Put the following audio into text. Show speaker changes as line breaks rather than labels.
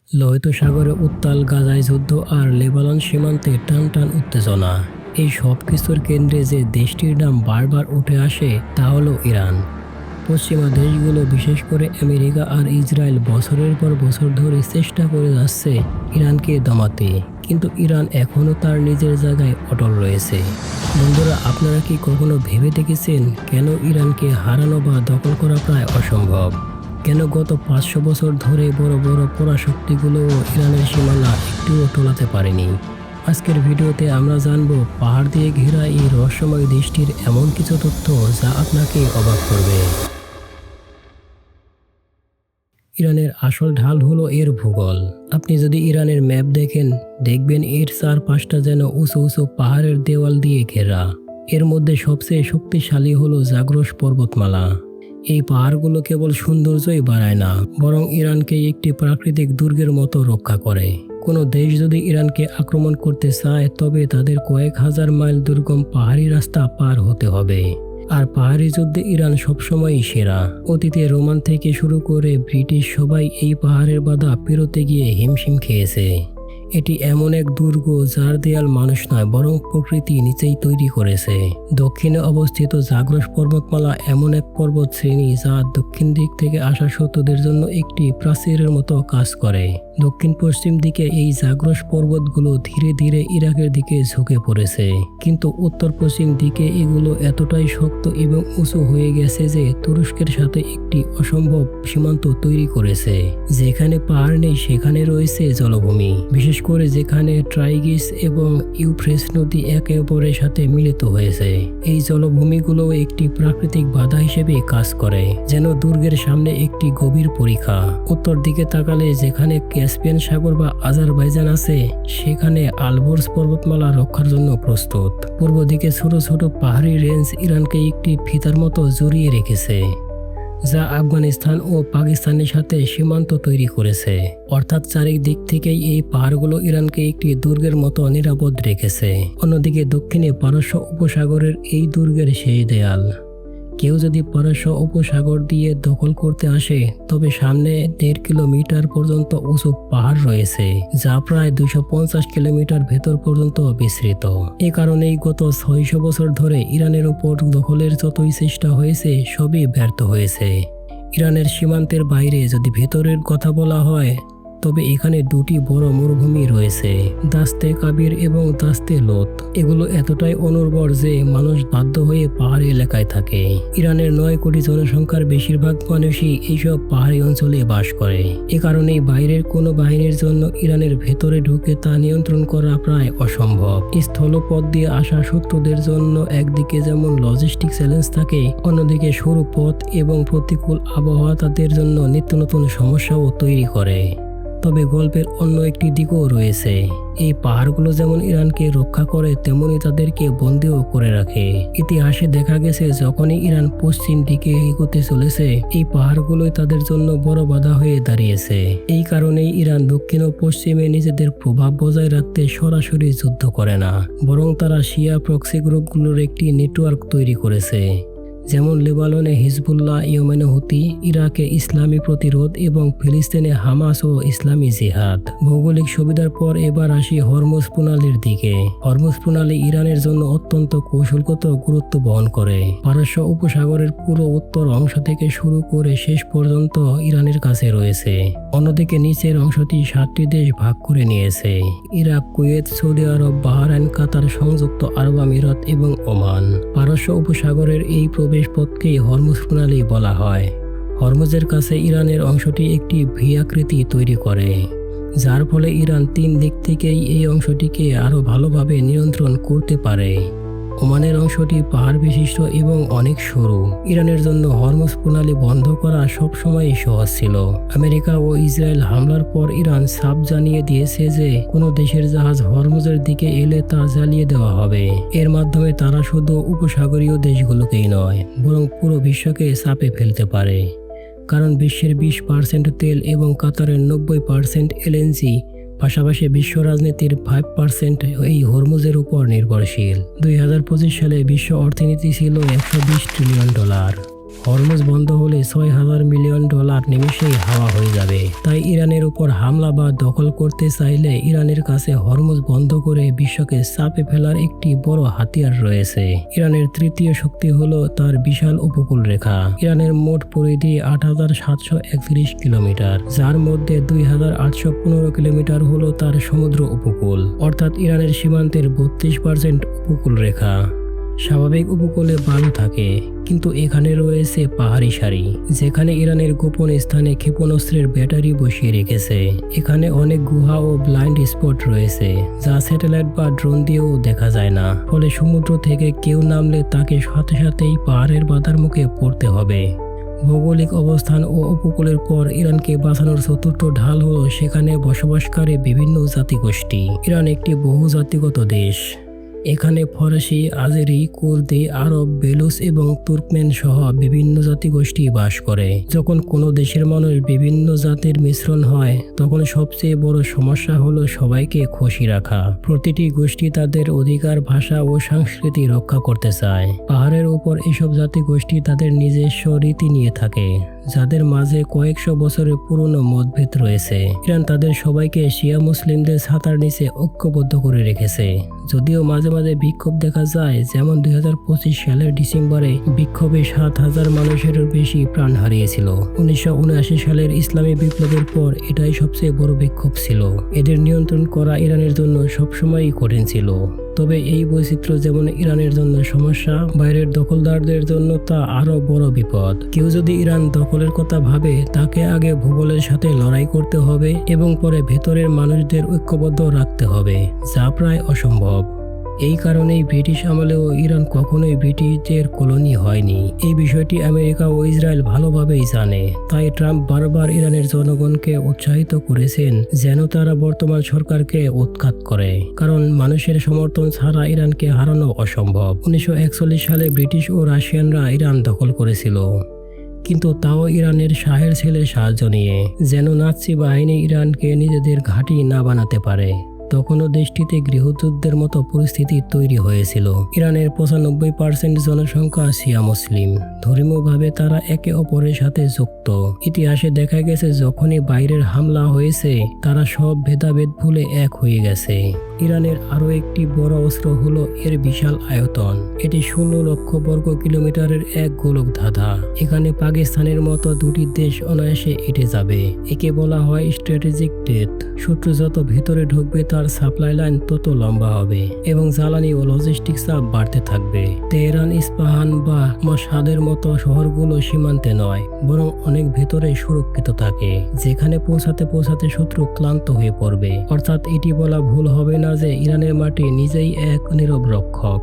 লোহিত সাগরে উত্তাল গাজায় যুদ্ধ আর লেবানন সীমান্তে টান টান উত্তেজনা। এই সব কিছুর কেন্দ্রে যে দেশটির নাম বারবার উঠে আসে তা হলো ইরান। পশ্চিমা দেশগুলো বিশেষ করে আমেরিকা আর ইসরায়েল বছরের পর বছর ধরে চেষ্টা করে যাচ্ছে ইরানকে দমাতে, কিন্তু ইরান এখনও তার নিজের জায়গায় অটল রয়েছে। বন্ধুরা, আপনারা কি কখনো ভেবে দেখেছেন কেন ইরানকে হারানো বা দখল করা প্রায় অসম্ভব? কেন গত 500 বছর ধরে বড় বড় পরাশক্তিগুলোও ইরানের সীমানা একটুও টলাতে পারেনি? আজকের ভিডিওতে আমরা জানব পাহাড় দিয়ে ঘেরা এই রহস্যময় দেশটির এমন কিছু তথ্য যা আপনাকে অবাক করবে। ইরানের আসল ঢাল হলো এর ভূগোল। আপনি যদি ইরানের ম্যাপ দেখেন, দেখবেন এর চারপাশটা যেন উঁচু উঁচু পাহাড়ের দেওয়াল দিয়ে ঘেরা। এর মধ্যে সবচেয়ে শক্তিশালী হলো জাগ্রস পর্বতমালা। এই পাহাড়গুলো কেবল সৌন্দর্যই বাড়ায় না, বরং ইরানকে একটি প্রাকৃতিক দুর্গের মতো রক্ষা করে। কোনো দেশ যদি ইরানকে আক্রমণ করতে চায়, তবে তাদের কয়েক হাজার মাইল দুর্গম পাহাড়ি রাস্তা পার হতে হবে। আর পাহাড়ি যুদ্ধে ইরান সবসময়ই সেরা। অতীতে রোমান থেকে শুরু করে ব্রিটিশ সবাই এই পাহাড়ের বাধা পেরোতে গিয়ে হিমশিম খেয়েছে। এটি এমন এক দুর্গ যার দেয়াল মানুষ নয় বরং প্রকৃতি নিচেই তৈরি করেছে। দক্ষিণে অবস্থিত জাগ্রস পর্বতমালা এমন এক পর্বত শ্রেণী যা দক্ষিণ দিক থেকে আসা শত্রুদের জন্য একটি প্রাচীরের মতো কাজ করে। দক্ষিণ পশ্চিম দিকে এই জাগ্রস পর্বতগুলো ধীরে ধীরে ইরাকের দিকে ঝুঁকে পড়েছে, কিন্তু উত্তর পশ্চিম দিকে এগুলো এতটাই শক্ত এবং উঁচু হয়ে গেছে যে তুরস্কের সাথে একটি অসম্ভব সীমান্ত তৈরি করেছে। যেখানে পাহাড় নেই সেখানে রয়েছে জলভূমি, বিশেষ করে যেখানে টাইগ্রিস এবং ইউফ্রেটস নদী একে অপরের সাথে মিলিত হয়েছে। এই জলভূমিগুলো একটি প্রাকৃতিক বাধা হিসেবে কাজ করে, যেন দুর্গের সামনে একটি গভীর পরীক্ষা। উত্তর দিকে তাকালে যেখানে ক্যাসপিয়ান সাগর বা আজারবাইজান আছে, সেখানে আলবোর্জ পর্বতমালা রক্ষার জন্য প্রস্তুত। পূর্ব দিকে ছোট ছোট পাহাড়ি রেঞ্জ ইরানকে একটি ফিতার মতো জড়িয়ে রেখেছে, যা আফগানিস্তান ও পাকিস্তানের সাথে সীমান্ত তৈরি করেছে। অর্থাৎ চারিদিক থেকেই এই পাহাড়গুলো ইরানকে একটি দুর্গের মতো নিরাপদ রেখেছে। অন্যদিকে দক্ষিণে পারস্য উপসাগরের এই দুর্গের সেই দেয়াল। কেউ যদি পারস্য উপসাগর দিয়ে দখল করতে আসে, তবে সামনে 1.5 কিলোমিটার পর্যন্ত উঁচু পাহাড় রয়েছে, যা প্রায় 250 কিলোমিটার ভেতর পর্যন্ত বিস্তৃত। এ কারণেই গত 600 বছর ধরে ইরানের উপর দখলের যতই চেষ্টা হয়েছে সবই ব্যর্থ হয়েছে। ইরানের সীমান্তের বাইরে যদি ভেতরের কথা বলা হয়, তবে এখানে দুটি বড় মরুভূমি রয়েছে, দাস্তে কাবির এবং দাস্তে লোত। এগুলো এতটাই অনুর্বর যে মানুষ বাধ্য হয়ে পাহাড়ি এলাকায় থাকে। ইরানের 9 কোটি জনসংখ্যার বেশিরভাগ মানুষই এইসব পাহাড়ি অঞ্চলে বাস করে। এ কারণেই বাইরের কোনো বাহিনীর জন্য ইরানের ভেতরে ঢুকে তা নিয়ন্ত্রণ করা প্রায় অসম্ভব। স্থলপথ দিয়ে আসা শত্রুদের জন্য একদিকে যেমন লজিস্টিক চ্যালেঞ্জ থাকে, অন্যদিকে সরু পথ এবং প্রতিকূল আবহাওয়া তাদের জন্য নিত্য নতুন সমস্যাও তৈরি করে। তবে গল্পের অন্য একটি দিকও রয়েছে। এই পাহাড়গুলো যেমন ইরানকে রক্ষা করে, তেমনি তাদেরকে বন্দীও করে রাখে। ইতিহাসে দেখা গেছে যখনই ইরান পশ্চিম দিকে এগোতে চলেছে, এই পাহাড়গুলোই তাদের জন্য বড় বাধা হয়ে দাঁড়িয়েছে। এই কারণেই ইরান দক্ষিণ ও পশ্চিমে নিজেদের প্রভাব বজায় রাখতে সরাসরি যুদ্ধ করে না, বরং তারা শিয়া প্রক্সি গ্রুপগুলোর একটি নেটওয়ার্ক তৈরি করেছে। যেমন লেবাননে হিজবুল্লাহ, ইয়েমেনে হুতি, ইরাকে ইসলামী প্রতিরোধ এবং ফিলিস্তিনে হামাস ও ইসলামী জিহাদ। ভৌগোলিক সুবিধার পর এবার আসি হরমুজ প্রণালীর দিকে। হরমুজ প্রণালী ইরানের জন্য অত্যন্ত কৌশলগত গুরুত্ব বহন করে। পারস্য উপসাগরের পুরো উত্তর অংশ থেকে শুরু করে শেষ পর্যন্ত ইরানের কাছে রয়েছে। অন্যদিকে নিচের অংশটি 7টি দেশ ভাগ করে নিয়েছে: ইরাক, কুয়েত, সৌদি আরব, বাহরাইন, কাতার, সংযুক্ত আরব আমিরাত এবং ওমান। পারস্য উপসাগরের এই প্রবেশপথকেই হরমুজ প্রণালী বলা হয়। হরমুজের কাছে ইরানের অংশটি একটি ভি আকৃতি তৈরি করে, যার ফলে ইরান 3 দিক থেকেই এই অংশটিকে আরও ভালোভাবে নিয়ন্ত্রণ করতে পারে। ওমানের অংশটি পাহাড় বিশিষ্ট এবং অনেক সরু। ইরানের জন্য হরমুজ প্রণালী বন্ধ করা সবসময়ই সহজ ছিল। আমেরিকা ও ইসরায়েল হামলার পর ইরান সাফ জানিয়ে দিয়েছে যে কোনো দেশের জাহাজ হরমুজের দিকে এলে তা জ্বালিয়ে দেওয়া হবে। এর মাধ্যমে তারা শুধু উপসাগরীয় দেশগুলোকেই নয়, বরং পুরো বিশ্বকে চাপে ফেলতে পারে। কারণ বিশ্বের 20% তেল এবং কাতারের 90% এলএনজি, পাশাপাশি বিশ্ব রাজনীতির 5% এই হরমুজের উপর নির্ভরশীল। 2025 সালে বিশ্ব অর্থনীতি ছিল $120 ট্রিলিয়ন। হরমুজ বন্ধ হলে $6,000 মিলিয়ন নিমেষেই হাওয়া হয়ে যাবে। তাই ইরানের উপর হামলা বা দখল করতে চাইলে ইরানের কাছে হরমুজ বন্ধ করে বিশ্বকে চাপে ফেলার একটি বড় হাতিয়ার রয়েছে। ইরানের তৃতীয় শক্তি হলো তার বিশাল উপকূল রেখা। ইরানের মোট পরিধি 8,731 কিলোমিটার, যার মধ্যে 2,815 কিলোমিটার হলো তার সমুদ্র উপকূল, অর্থাৎ ইরানের সীমান্তের 32% উপকূল রেখা। স্বাভাবিক উপকূলে বালু থাকে, কিন্তু এখানে রয়েছে পাহাড়ি সারি, যেখানে ইরানের গোপন স্থানে ক্ষেপণাস্ত্রের ব্যাটারি বসিয়ে রেখেছে। এখানে অনেক গুহা ও ব্লাইন্ড স্পট রয়েছে, যা স্যাটেলাইট বা ড্রোন দিয়েও দেখা যায় না। ফলে সমুদ্র থেকে কেউ নামলে তাকে সাথে সাথেই পাহাড়ের বাধার মুখে পড়তে হবে। ভৌগোলিক অবস্থান ও উপকূলের পর ইরানকে বাঁচানোর চতুর্থ ঢাল হলো সেখানে বসবাসকারী বিভিন্ন জাতিগোষ্ঠী। ইরান একটি বহুজাতিগত দেশ। এখানে ফরাসি, আজেরি, কুর্দি, আরব, বেলুচ এবং তুর্কমেন সহ বিভিন্ন জাতিগোষ্ঠী বাস করে। যখন কোনো দেশের মানুষ বিভিন্ন জাতির মিশ্রণ হয়, তখন সবচেয়ে বড় সমস্যা হলো সবাইকে খুশি রাখা। প্রতিটি গোষ্ঠী তাদের অধিকার, ভাষা ও সংস্কৃতি রক্ষা করতে চায়। পাহাড়ের উপর এসব জাতিগোষ্ঠী তাদের নিজস্ব রীতি নিয়ে থাকে, যাদের মাঝে কয়েকশো বছরের পুরনো মতভেদ রয়েছে। ইরান তাদের সবাইকে শিয়া মুসলিমদের ছাতার নিচে ঐক্যবদ্ধ করে রেখেছে। যদিও মাঝে মাঝে বিক্ষোভ দেখা যায়, যেমন 2025 সালের ডিসেম্বরে বিক্ষোভে 7,000 মানুষের বেশি প্রাণ হারিয়েছিল। 1979 সালের ইসলামী বিপ্লবের পর এটাই সবচেয়ে বড় বিক্ষোভ ছিল। এদের নিয়ন্ত্রণ করা ইরানের জন্য সবসময়ই কঠিন ছিল। তবে এই বৈচিত্র্য যেমন ইরানের জন্য সমস্যা, বাইরের দখলদারদের জন্য তা আরো বড় বিপদ। কেউ যদি ইরান দখলের কথা ভাবে, তাকে আগে ভূগোলের সাথে লড়াই করতে হবে এবং পরে ভেতরের মানুষদের ঐক্যবদ্ধ রাখতে হবে, যা প্রায় অসম্ভব। এই কারণেই ব্রিটিশ আমলেও ইরান কখনোই ব্রিটিশদের কলোনি হয়নি। এই বিষয়টি আমেরিকা ও ইসরায়েল ভালোভাবেই জানে। তাই ট্রাম্প বারবার ইরানের জনগণকে উৎসাহিত করেছেন যেন তারা বর্তমান সরকারকে উৎখাত করে, কারণ মানুষের সমর্থন ছাড়া ইরানকে হারানো অসম্ভব। 1941 সালে ব্রিটিশ ও রাশিয়ানরা ইরান দখল করেছিল, কিন্তু তাও ইরানের শাহের ছেলে সাহায্য নিয়ে, যেন নাৎসি বাহিনী ইরানকে নিজেদের ঘাঁটি না বানাতে পারে। তখনও দেশটিতে গৃহযুদ্ধের মতো পরিস্থিতি তৈরি হয়েছিল। ইরানের 95% জনসংখ্যা শিয়া মুসলিম। ধর্মীয়ভাবে তারা একে অপরের সাথে যুক্ত। ইতিহাসে দেখা গেছে, যখনই বাইরের হামলা হয়েছে, তারা সব ভেদাভেদ ভুলে এক হয়ে গেছে। ইরানের আরও একটি বড় অস্ত্র হলো এর বিশাল আয়তন। এটি 16 লক্ষ বর্গ কিলোমিটারের এক গোলক ধাঁধা। এখানে পাকিস্তানের মতো দুটি দেশ অনায়াসে এঁটে যাবে। একে বলা হয় স্ট্র্যাটেজিক ডেথ। শত্রু যত ভেতরে ঢুকবে, তার সাপ্লাই লাইন তত লম্বা হবে এবং জ্বালানি ও লজিস্টিক চাপ বাড়তে থাকবে। তেহরান, ইস্পাহান বা মাশহাদের মতো শহরগুলো সীমান্তে নয়, বরং অনেক ভেতরে সুরক্ষিত থাকে, যেখানে পৌঁছাতে পৌঁছাতে শত্রু ক্লান্ত হয়ে পড়বে। অর্থাৎ এটি বলা ভুল হবে না যে ইরানের মাটি নিজেই এক নীরব রক্ষক।